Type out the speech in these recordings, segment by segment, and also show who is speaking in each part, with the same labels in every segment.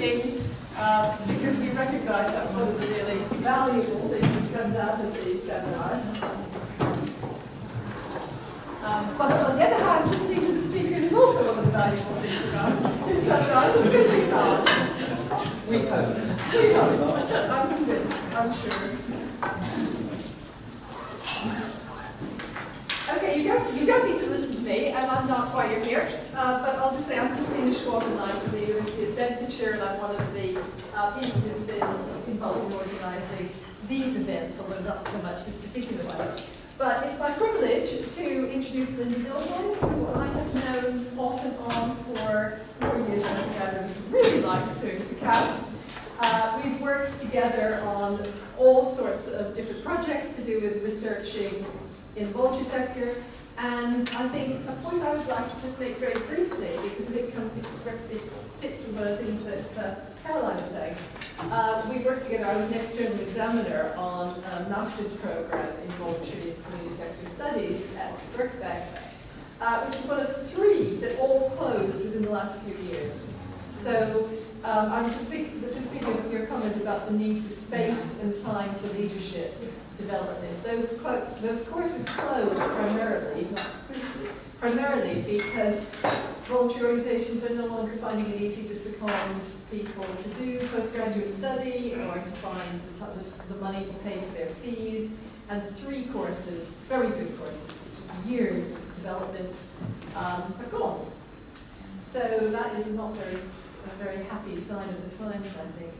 Speaker 1: meeting because we recognise that's one of the really valuable things that comes out of these seminars. But on the other hand, listening to the speakers is also one of the valuable things about these seminars. It's going to be hard.
Speaker 2: We hope.
Speaker 1: We hope. I'm convinced, I'm sure. Okay, you don't need to listen to me, and I'm not why you're here. But I'll just say I'm Christina Schwab, and I'm from the University of Bedfordshire, and I'm one of the people who's been involved in organising these events, although not so much this particular one. But it's my privilege to introduce Linda Mibourne, who I have known off and on for 4 years. I think I would really like to count. We've worked together on all sorts of different projects to do with researching in the voluntary sector, and I think a point I would like to just make very briefly, because I think it fits with one of the things that Caroline was saying. We worked together, I was an external examiner on a master's program in voluntary and community sector studies at Birkbeck, which was one of 3 that all closed within the last few years. So I was just thinking of your comment about the need for space and time for leadership development. Those courses closed primarily, not exclusively, primarily because voluntary organisations are no longer finding it easy to second people to do postgraduate study or to find the money to pay for their fees. And 3 courses, very good courses, which took years of development, are gone. So that is not a very happy sign of the times, I think.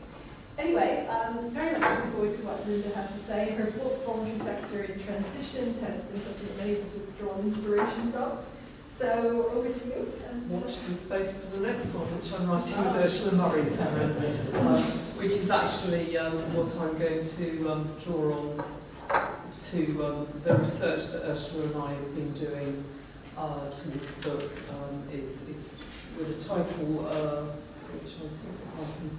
Speaker 1: Anyway, I'm very much looking forward to what Linda has to say. Her book, Voluntary Sector in Transition, has been something that many of us have drawn inspiration from. So, over to you.
Speaker 2: Watch the space for the next one, which I'm writing with Ursula Murray, which is actually what I'm going to draw on to the research that Ursula and I have been doing towards the book. It's with a title, which I think I can...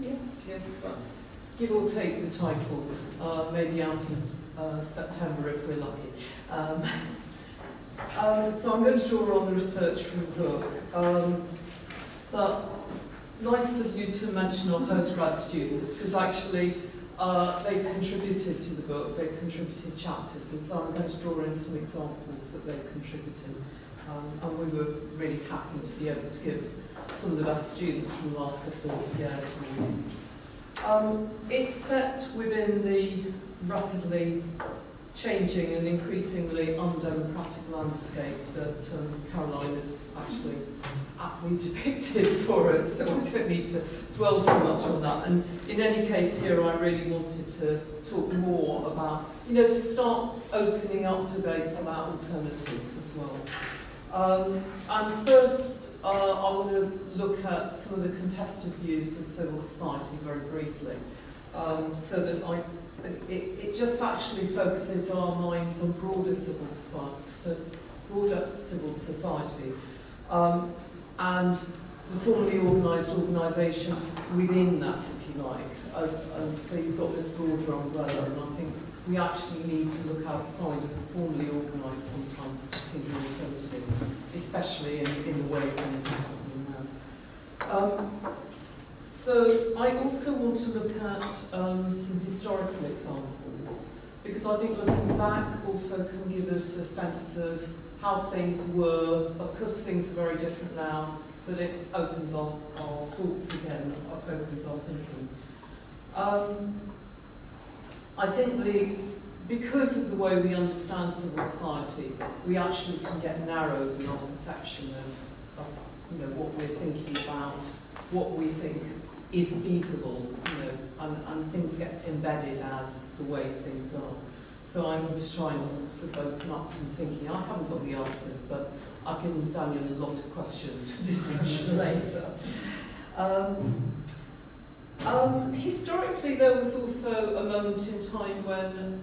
Speaker 2: Yes, that's give or take the title, maybe out in September if we're lucky. So I'm going to draw on the research from the book. But nice of you to mention our postgrad students, because actually they've contributed to the book, they've contributed chapters, and so I'm going to draw in some examples that they've contributed. And we were really happy to be able to give some of the best students from the last couple of years release. It's set within the rapidly changing and increasingly undemocratic landscape that Caroline has actually aptly depicted for us, so I don't need to dwell too much on that. And in any case here, I really wanted to talk more about, to start opening up debates about alternatives as well. And first, I want to look at some of the contested views of civil society very briefly, so that it just actually focuses our minds on broader civil society, and the formally organised organisations within that, if you like. And so you've got this broader umbrella, and I think we actually need to look outside of the formally organised sometimes to see the alternatives, especially in the way things are happening now. So I also want to look at some historical examples, because I think looking back also can give us a sense of how things were. Of course, things are very different now, but it opens our thoughts again, opens our thinking. I think because of the way we understand civil society, we actually can get narrowed in our perception of what we're thinking about, what we think is feasible, and things get embedded as the way things are. So I'm going to try and sort of open up some thinking. I haven't got the answers, but I've given Daniel a lot of questions for discussion later. Historically, there was also a moment in time when,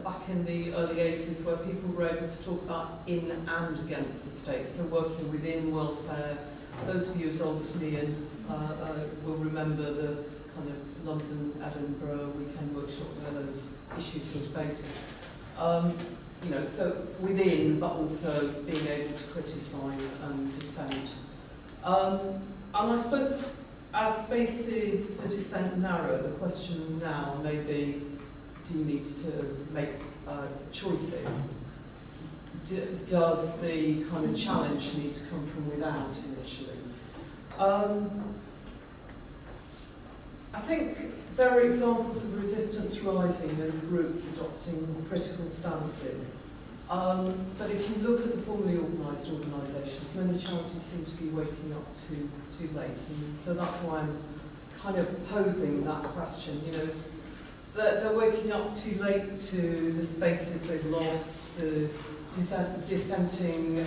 Speaker 2: back in the early 80s, where people were able to talk about in and against the state, so working within welfare. Those of you as old as me will remember the kind of London, Edinburgh weekend workshop where those issues were debated. So within, but also being able to criticise and dissent. I suppose as spaces for dissent narrow, the question now may be, do you need to make choices? Does the kind of challenge need to come from without initially? I think there are examples of resistance rising and groups adopting critical stances. But if you look at the formally organised organisations, many charities seem to be waking up too late. And so that's why I'm kind of posing that question. You know, they're waking up too late to the spaces they've lost, the dissenting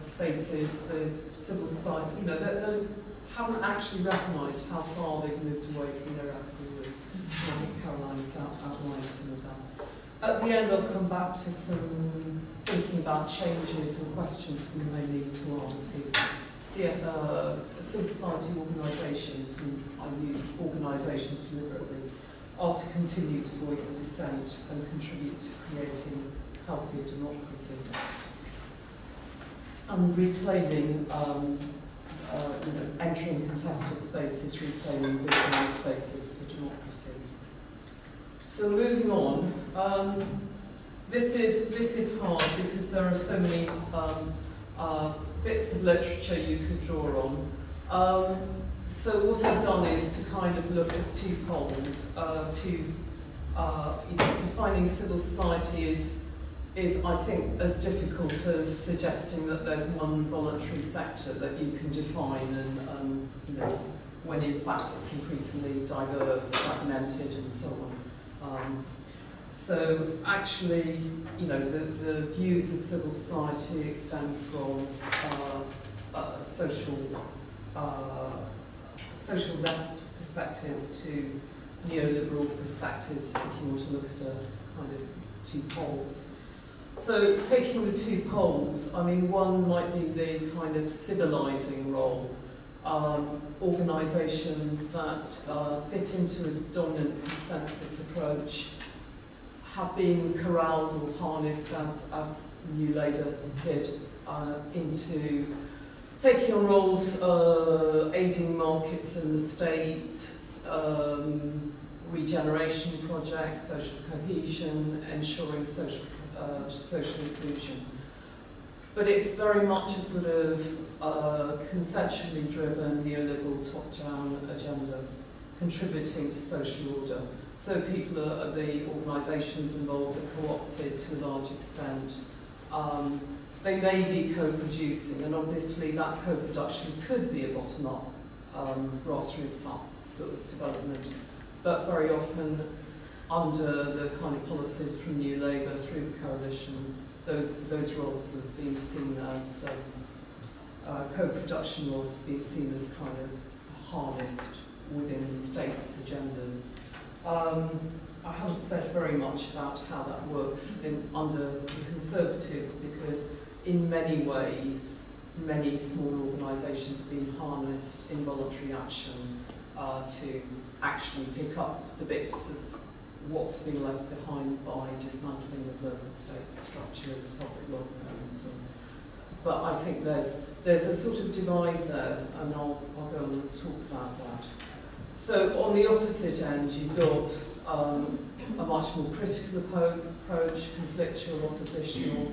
Speaker 2: spaces, the civil society. You know, they haven't actually recognised how far they've moved away from their ethical roots. And I think Caroline's outlined some of that. At the end, I'll come back to some thinking about changes and questions we may need to ask civil society organisations, and I use organisations deliberately, are to continue to voice dissent and contribute to creating healthier democracy. And reclaiming, entering contested spaces, reclaiming vigilant spaces for democracy. So moving on, this is hard because there are so many bits of literature you could draw on. So what I've done is to kind of look at two poles. Defining civil society is I think as difficult as suggesting that there's one voluntary sector that you can define, and when in fact it's increasingly diverse, fragmented, and so on. So actually, the views of civil society extend from social left perspectives to neoliberal perspectives, if you want to look at a kind of two poles. So taking the two poles, I mean, one might be the kind of civilising role. Organisations that fit into a dominant consensus approach have been corralled or harnessed, as New Labour did, into taking on roles aiding markets in the state, regeneration projects, social cohesion, ensuring social inclusion. But it's very much a sort of consensually driven neoliberal top-down agenda contributing to social order. So people the organisations involved are co-opted to a large extent. They may be co-producing, and obviously that co-production could be a bottom-up, grassroots up sort of development, but very often under the kind of policies from New Labour through the coalition, those roles have been seen as co-production roles being seen as kind of harnessed within the state's agendas. I haven't said very much about how that works under the Conservatives, because in many ways, many small organisations have been harnessed in voluntary action to actually pick up the bits of what's been left behind by dismantling of local state structures, public welfare and so on. But I think there's a sort of divide there, and I'll go on and talk about that. So on the opposite end, you've got a much more critical approach, conflictual, oppositional,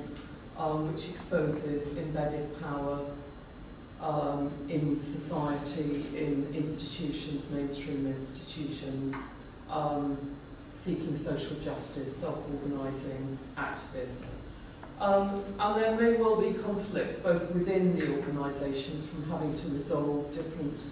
Speaker 2: which exposes embedded power in society, in institutions, mainstream institutions, seeking social justice, self-organising activists. And there may well be conflicts both within the organisations from having to resolve different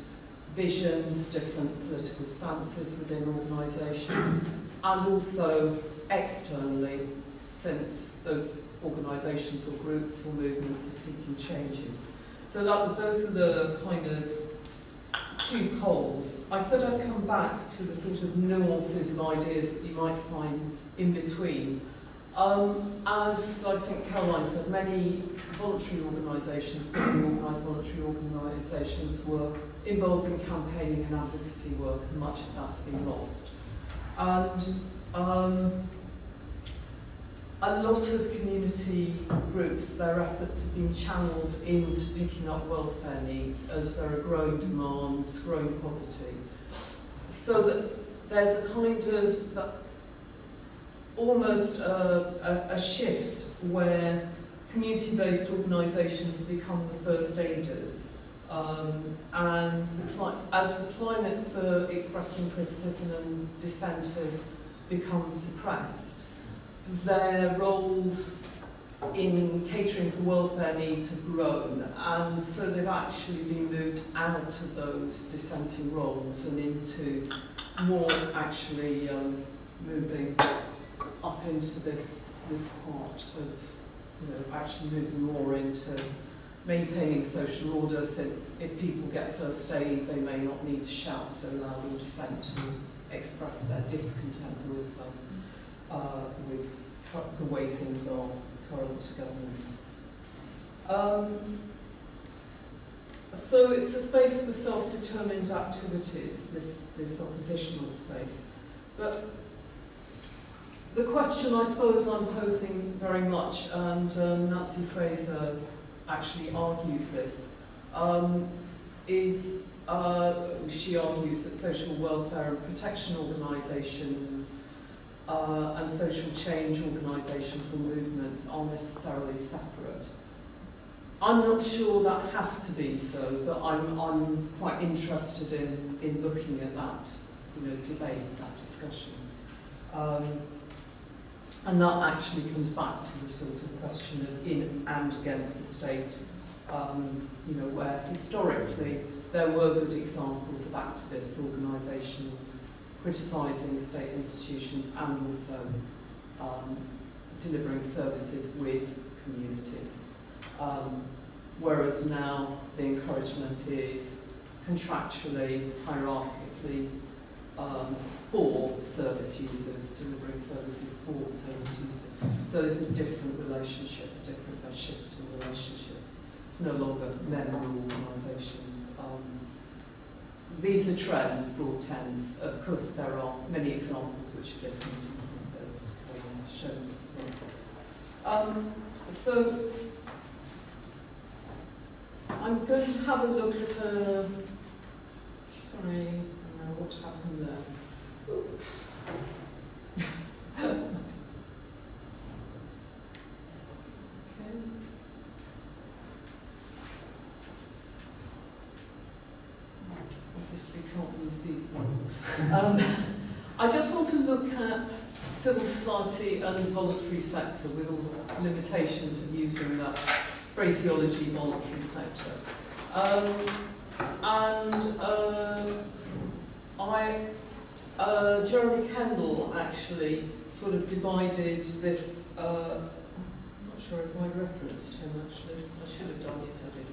Speaker 2: visions, different political stances within organisations, and also externally, since those organisations or groups or movements are seeking changes. So those are the kind of two poles. I said I'd come back to the sort of nuances of ideas that you might find in between. As I think Caroline said, many voluntary organisations, particularly organised voluntary organisations, were involved in campaigning and advocacy work, and much of that's been lost. And a lot of community groups, their efforts have been channeled into picking up welfare needs as there are growing demands, growing poverty. So that there's a kind of almost a shift where community-based organisations have become the first aiders. And as the climate for expressing criticism and dissent has become suppressed, their roles in catering for welfare needs have grown, and so they've actually been moved out of those dissenting roles and into more actually moving up into this part of, actually moving more into maintaining social order, since if people get first aid, they may not need to shout so loud or dissent to express their discontent with the way things are current governance. So it's a space for self-determined activities, this oppositional space. But the question I suppose I'm posing very much, and Nancy Fraser actually argues this, is she argues that social welfare and protection organisations and social change organisations or movements are necessarily separate. I'm not sure that has to be so, but I'm quite interested in looking at that, debate, that discussion. And that actually comes back to the sort of question of in and against the state, where historically there were good examples of activist organisations criticising state institutions and also delivering services with communities. Whereas now the encouragement is contractually, hierarchically, for service users, delivering services for service users. So there's a different relationship, a shift in relationships. It's no longer member organisations. These are trends, broad trends. Of course, there are many examples which are different, as shown as well. So I'm going to have a look at a. Sorry, I don't know what happened there. Okay. Obviously can't use these ones. I just want to look at civil society and voluntary sector with all the limitations of using that phraseology, voluntary sector. Jeremy Kendall actually sort of divided this, I'm not sure if I referenced him actually, I should have done, yes I did.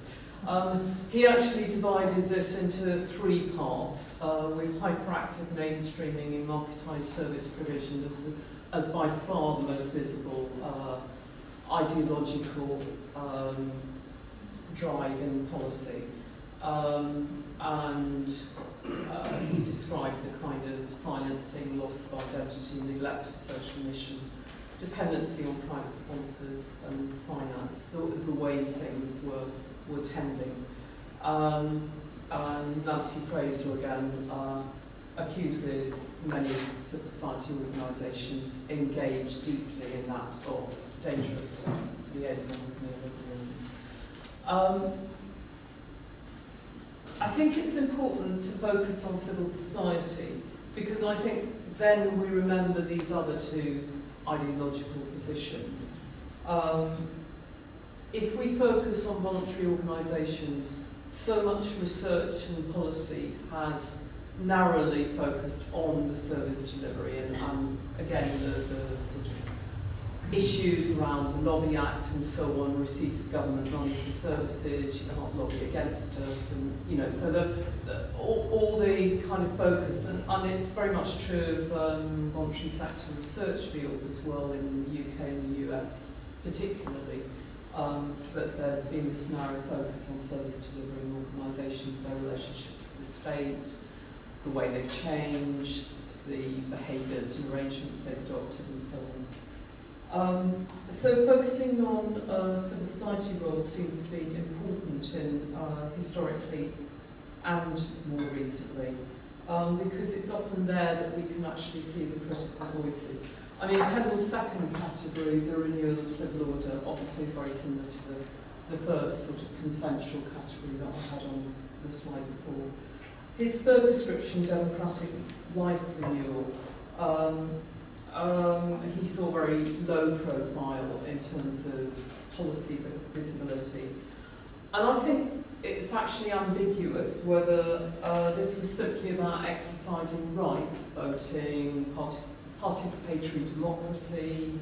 Speaker 2: He actually divided this into three parts, with hyperactive mainstreaming in marketised service provision as by far the most visible ideological drive in policy. He described the kind of silencing, loss of identity, neglected social mission, dependency on private sponsors and finance, the way things were tending. And Nancy Fraser again accuses many civil society organisations engaged deeply in that of dangerous liaison with neoliberalism. I think it's important to focus on civil society because I think then we remember these other two ideological positions. If we focus on voluntary organisations, so much research and policy has narrowly focused on the service delivery and again the sort of issues around the Lobby Act and so on, receipt of government money for services, you can't lobby against us, and so all the kind of focus, and it's very much true of voluntary sector research field as well in the UK and the US particularly, that there's been this narrow focus on service delivering organisations, their relationships with the state, the way they've changed, the behaviours and arrangements they've adopted and so on. So focusing on civil society role seems to be important in historically and more recently, because it's often there that we can actually see the critical voices. I mean, Kendall's second category, the renewal of civil order, obviously very similar to the first sort of consensual category that I had on the slide before. His third description, democratic life renewal, he saw very low profile in terms of policy visibility. And I think it's actually ambiguous whether this was simply about exercising rights, voting, participatory democracy,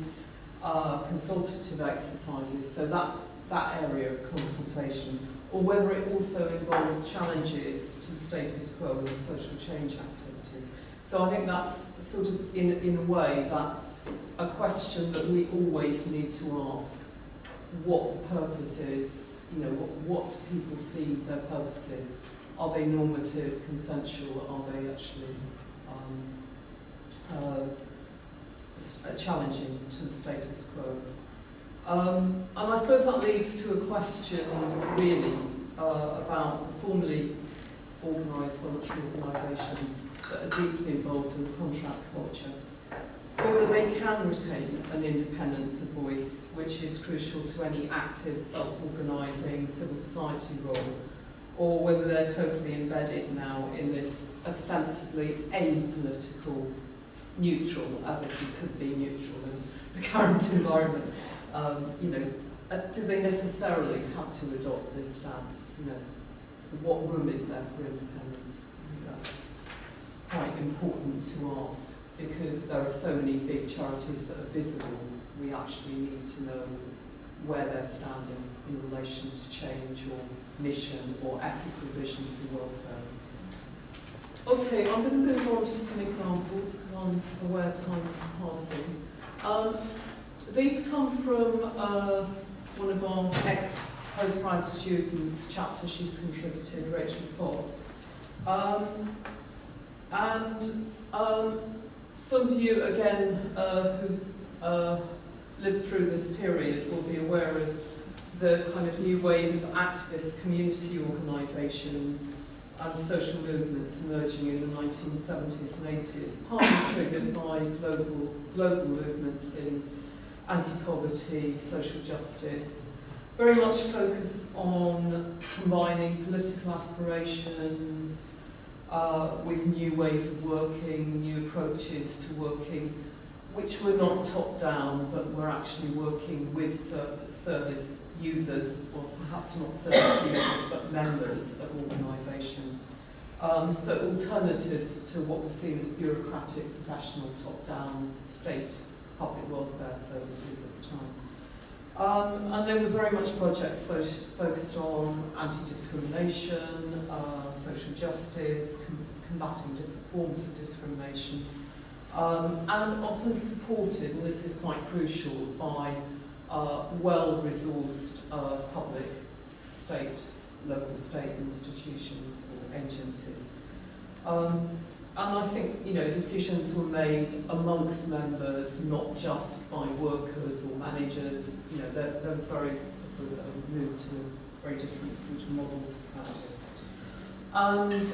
Speaker 2: consultative exercises, so that area of consultation, or whether it also involved challenges to the status quo and social change activities. So I think that's sort of, in a way, that's a question that we always need to ask, what the purpose is, you know, what do people see their purpose is? Are they normative, consensual, are they actually challenging to the status quo? And I suppose that leads to a question, really, about formally organised voluntary organisations that are deeply involved in the contract culture, whether they can retain an independence of voice, which is crucial to any active self-organising civil society role, or whether they're totally embedded now in this ostensibly apolitical, neutral, as if you could be neutral in the current environment. You know, do they necessarily have to adopt this stance? You know, what room is there for independence? I think that's quite important to ask, because there are so many big charities that are visible. We actually need to know where they're standing in relation to change or mission or ethical vision for welfare. Okay, I'm going to move on to some examples because I'm aware time is passing. These come from one of our ex-postgrad students, a chapter she's contributed, Rachel Fox. Some of you, again, who lived through this period will be aware of the kind of new wave of activist community organisations and social movements emerging in the 1970s and 80s, partly triggered by global movements in anti-poverty, social justice, very much focus on combining political aspirations with new ways of working, new approaches to working, which were not top-down, but were actually working with service users, or perhaps not service users, but members of organisations. So alternatives to what was seen as bureaucratic, professional, top-down state public welfare services at the time. And they were very much projects focused on anti-discrimination, social justice, combating different forms of discrimination, and often supported, and this is quite crucial, by well-resourced public, local state institutions or agencies. And I think, you know, decisions were made amongst members, not just by workers or managers. You know, there was very sort of a move to very different sort of models of practice. And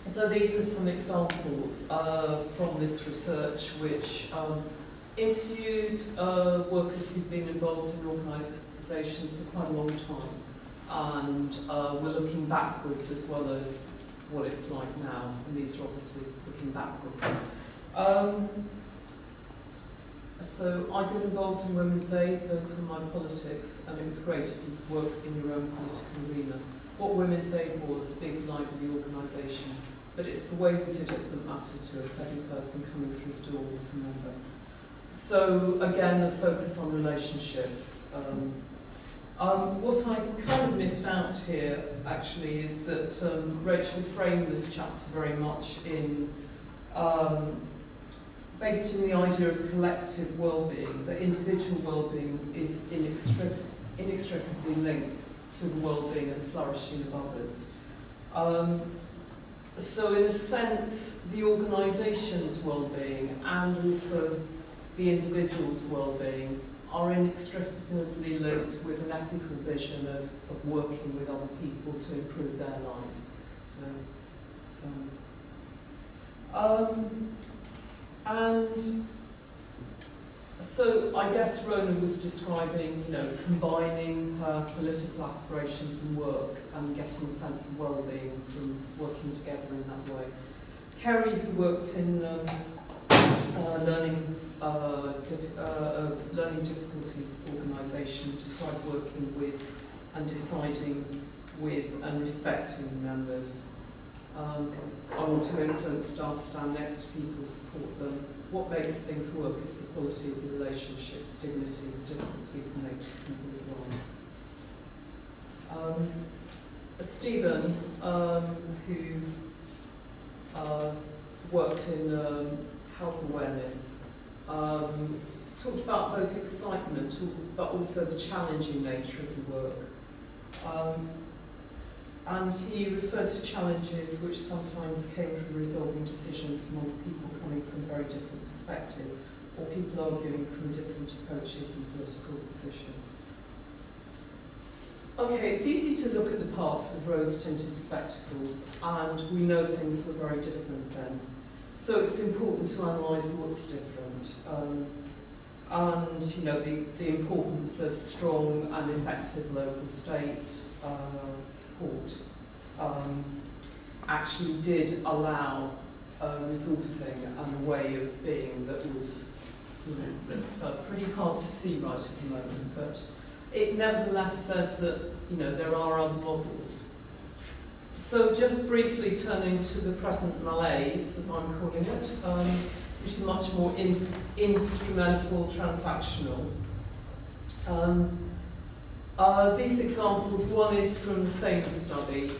Speaker 2: so these are some examples from this research, which interviewed workers who've been involved in organisations for quite a long time, and we're looking backwards as well as what it's like now, and these are obviously looking backwards. So I got involved in Women's Aid, those were my politics, and it was great if you could work in your own political arena. What Women's Aid was, a big, lively organisation, but it's the way we did it that mattered to us. Every person coming through the door was a member. So again, the focus on relationships. What I kind of missed out here, actually, is that Rachel framed this chapter very much in, based in the idea of collective well-being, that individual well-being is inextricably linked to the well-being and flourishing of others. So in a sense, the organisation's well-being and also the individual's well-being are inextricably linked with an ethical vision of working with other people to improve their lives. So I guess Rona was describing, combining her political aspirations and work and getting a sense of well-being from working together in that way. Kerry, who worked in learning difficulties organisation, described working with and deciding with and respecting members. I want to influence staff, stand next to people, support them. What makes things work is the quality of the relationships, dignity, the difference we can make to people's lives. Stephen, who worked in health awareness, talked about both excitement but also the challenging nature of the work. And he referred to challenges which sometimes came from resolving decisions among people coming from very different perspectives, or people arguing from different approaches and political positions. Okay, it's easy to look at the past with rose-tinted spectacles, and we know things were very different then. So it's important to analyse what's different. And the importance of strong and effective local state support actually did allow resourcing and a way of being that was, that's pretty hard to see right at the moment, but it nevertheless says that, there are other models. So just briefly turning to the present malaise, as I'm calling it, which is much more instrumental, transactional. These examples, one is from the same study,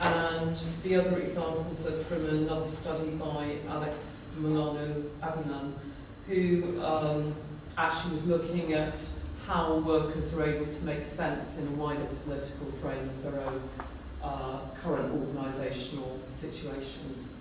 Speaker 2: and the other examples are from another study by Alex Milano-Avinan, who actually was looking at how workers are able to make sense in a wider political frame of their own current organisational situations.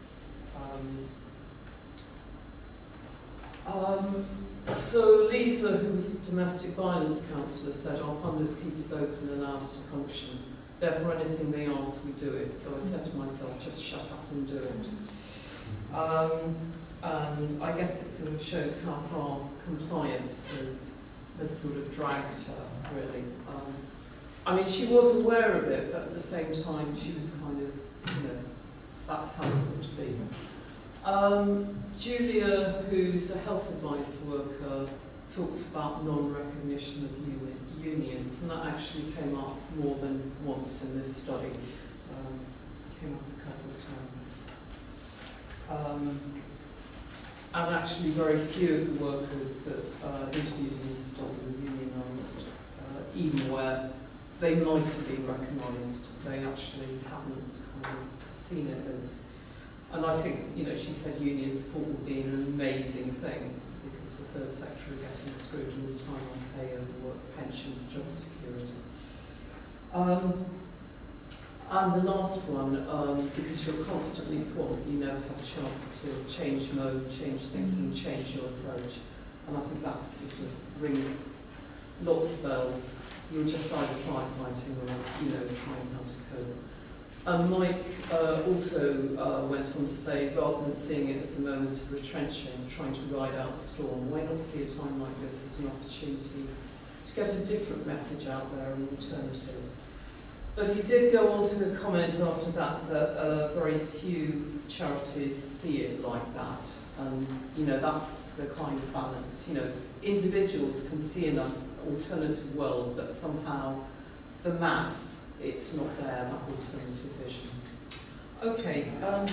Speaker 2: So Lisa, who was a domestic violence counsellor, said our funders keep us open and allow us to function. Therefore, anything they ask, we do it. So I said to myself, just shut up and do it. And I guess it sort of shows how far compliance has sort of dragged her, really. I mean, she was aware of it, but at the same time, she was kind of, that's how it's going to be. Julia, who's a health advice worker, talks about non-recognition of unions, and that actually came up more than once in this study. Came up a couple of times. And actually very few of the workers that interviewed in this study were unionised, even where they might have been recognised, they actually haven't kind of seen it as. And I think, she said union support would be an amazing thing because the third sector are getting screwed all the time on pay over work, pensions, job security. And the last one, because you're constantly swamped, you never have a chance to change mode, change thinking, change your approach. And I think that sort of rings lots of bells. You're just either firefighting or, trying how to cope. And Mike also went on to say, rather than seeing it as a moment of retrenching, trying to ride out the storm, why not see a time like this as an opportunity to get a different message out there, an alternative? But he did go on to comment after that that very few charities see it like that. And, that's the kind of balance. Individuals can see an alternative world, but somehow the mass, it's not there, that alternative vision. Okay,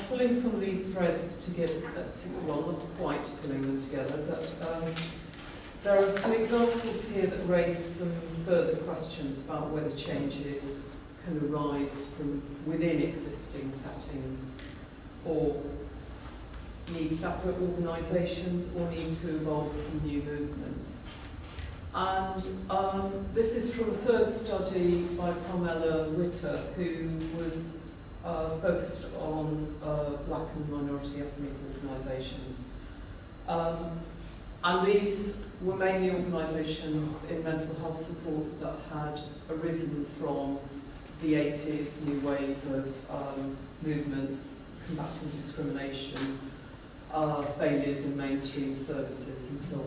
Speaker 2: pulling some of these threads together, well, not quite pulling them together, but there are some examples here that raise some further questions about whether changes can arise from within existing settings or need separate organisations or need to evolve from new movements. And this is from a third study by Pamela Ritter, who was focused on black and minority ethnic organisations. And these were mainly organisations in mental health support that had arisen from the 80s, new wave of movements combating discrimination, failures in mainstream services and so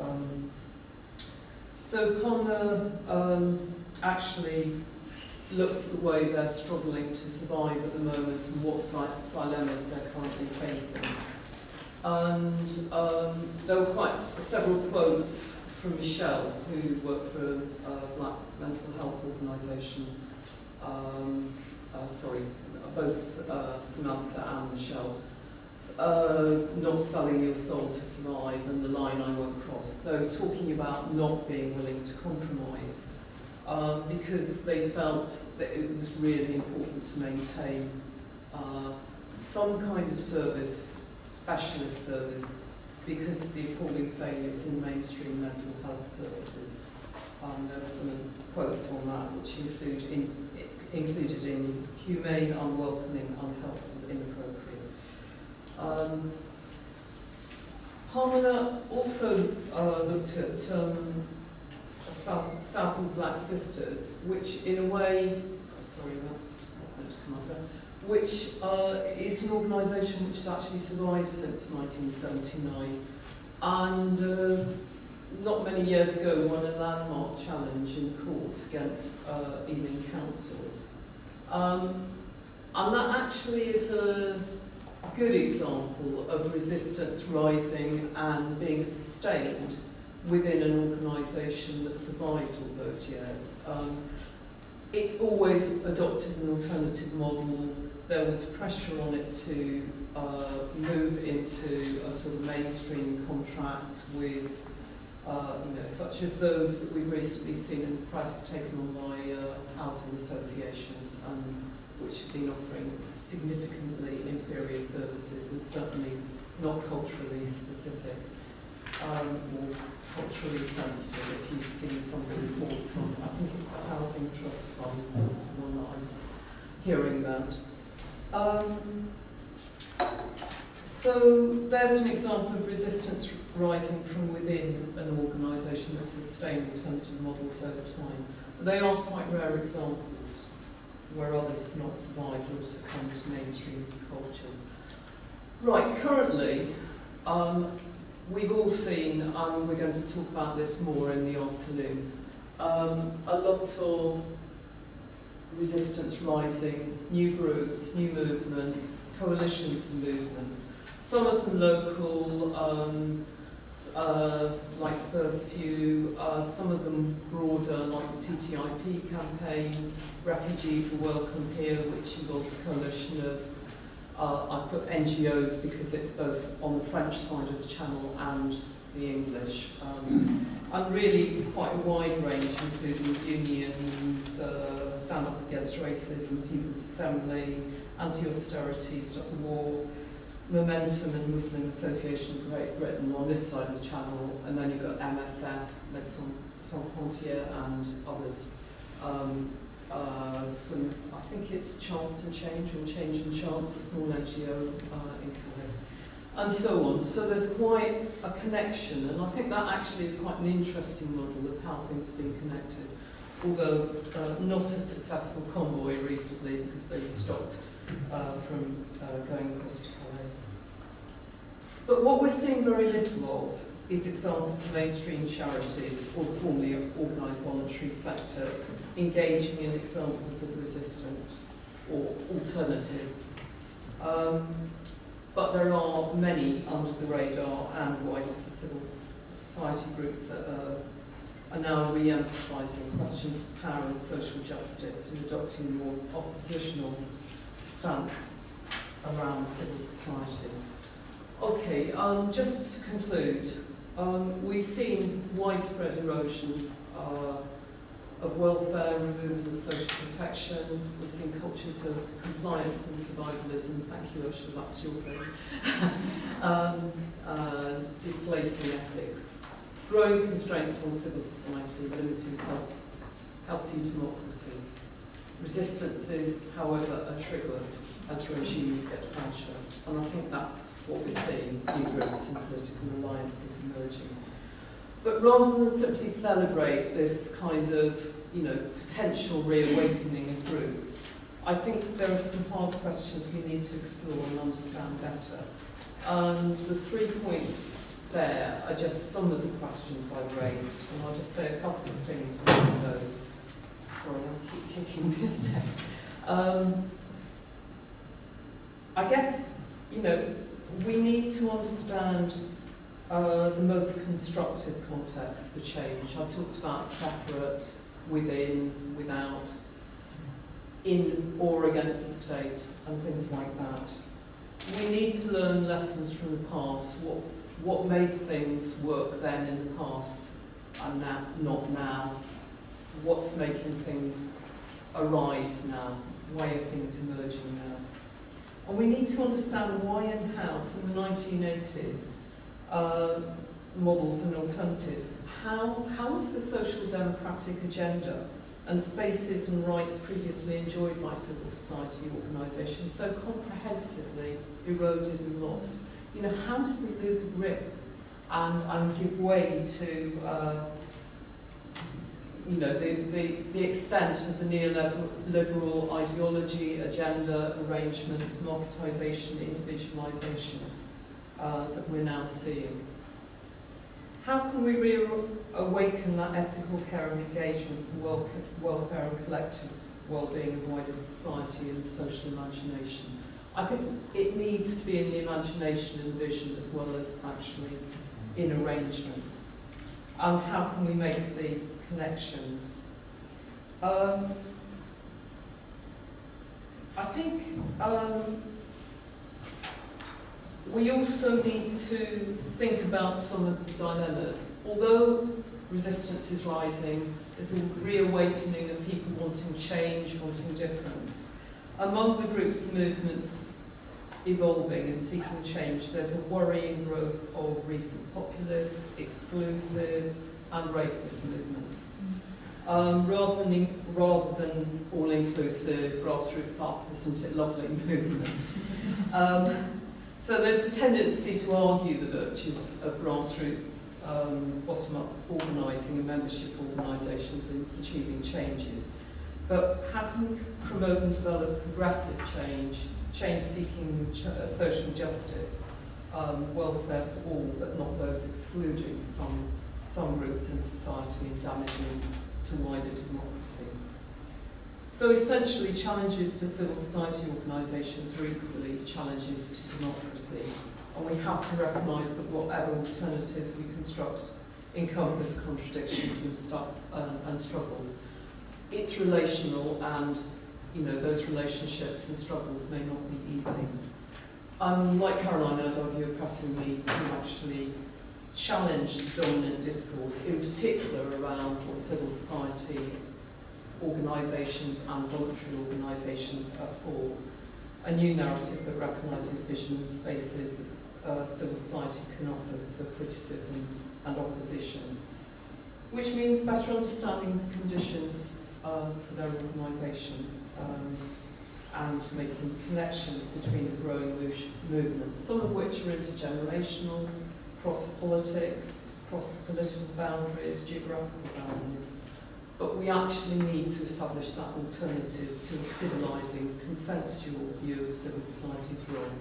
Speaker 2: on. So Connor actually looks at the way they're struggling to survive at the moment and what dilemmas they're currently facing. And there were several quotes from Michelle, who worked for a black mental health organisation. Both Samantha and Michelle. Not selling your soul to survive, and the line I won't cross. So talking about not being willing to compromise, because they felt that it was really important to maintain some kind of service, specialist service, because of the appalling failures in mainstream mental health services. There's some quotes on that which included inhumane, unwelcoming, unhelpful, inappropriate. Harmona also looked at Southall Black Sisters, which in a way, sorry, that's not going to come up there, which is an organisation which has actually survived since 1979, and not many years ago won a landmark challenge in court against Ealing Council. And that actually is a good example of resistance rising and being sustained within an organisation that survived all those years. It's always adopted an alternative model. There was pressure on it to move into a sort of mainstream contract with, such as those that we've recently seen in the press taken on by housing associations, which have been offering significantly inferior services and certainly not culturally specific or culturally sensitive. If you've seen some of the reports on, I think it's the Housing Trust Fund, the one that I was hearing about. So there's an example of resistance rising from within an organisation that sustained alternative models over time. But they are quite rare examples where others have not survived or have succumbed to mainstream cultures. Right, currently, we've all seen, and we're going to talk about this more in the afternoon, a lot of resistance rising, new groups, new movements, coalitions and movements. Some of them local, like First Few, some of them broader, like the TTIP campaign, Refugees Are Welcome Here, which involves a coalition of, I put NGOs because it's both on the French side of the channel and the English. And really quite a wide range, including unions, Stand Up Against Racism, People's Assembly, Anti-Austerity, Stop the War, Momentum and Muslim Association of Great Britain on this side of the channel, and then you've got MSF, Médecins Sans Frontières, and others. Some, I think it's Chance and Change, or Change and Chance, a small NGO in Calais, and so on. So there's quite a connection, and I think that actually is quite an interesting model of how things have been connected, although not a successful convoy recently because they were stopped from going across to Calais. But what we're seeing very little of is examples of mainstream charities or the formally organised voluntary sector engaging in examples of resistance or alternatives. But there are many under the radar and wider civil society groups that are now re-emphasising questions of power and social justice and adopting a more oppositional stance around civil society. Okay, just to conclude, we've seen widespread erosion of welfare, removal of social protection. We've seen cultures of compliance and survivalism. Thank you, Ursula, that was your phrase. Displacing ethics. Growing constraints on civil society, limiting healthy democracy. Resistances, however, are triggered as regimes get harsher. And I think that's what we're seeing, new groups and political alliances emerging. But rather than simply celebrate this kind of, potential reawakening of groups, I think there are some hard questions we need to explore and understand better. And the 3 points there are just some of the questions I've raised, and I'll just say a couple of things on those. Sorry, I keep kicking this desk. I guess, we need to understand the most constructive context for change. I talked about separate, within, without, in or against the state, and things like that. We need to learn lessons from the past, what made things work then in the past and now, not now, what's making things arise now, why are things emerging now. And we need to understand why and how, from the 1980s, models and alternatives, how was the social democratic agenda and spaces and rights previously enjoyed by civil society organisations so comprehensively eroded and lost? How did we lose a grip and give way to the extent of the neoliberal ideology, agenda, arrangements, marketisation, individualisation that we're now seeing? How can we reawaken that ethical care and engagement for welfare and collective well-being of wider society and social imagination? I think it needs to be in the imagination and the vision as well as actually in arrangements. How can we make the connections? I think we also need to think about some of the dilemmas. Although resistance is rising, there's a reawakening of people wanting change, wanting difference. Among the groups and movements evolving and seeking change, there's a worrying growth of recent populist, exclusive and racist movements. Rather than all-inclusive, grassroots up, isn't it lovely movements? So there's a tendency to argue the virtues of grassroots, bottom-up organising and membership organisations in achieving changes. But how can we promote and develop progressive change seeking social justice, welfare for all, but not those excluding some groups in society and damaging to wider democracy? So essentially, challenges for civil society organisations are equally challenges to democracy, and we have to recognise that whatever alternatives we construct encompass contradictions and struggles. It's relational, and those relationships and struggles may not be easy. Like Caroline, I'd argue a pressing need to actually challenge the dominant discourse, in particular around what civil society organisations and voluntary organisations are for. A new narrative that recognises vision and spaces that civil society can offer for criticism and opposition, which means better understanding the conditions for their organisation and making connections between the growing movements, some of which are intergenerational, cross-politics, cross-political boundaries, geographical boundaries. But we actually need to establish that alternative to a civilising, consensual view of civil society's role.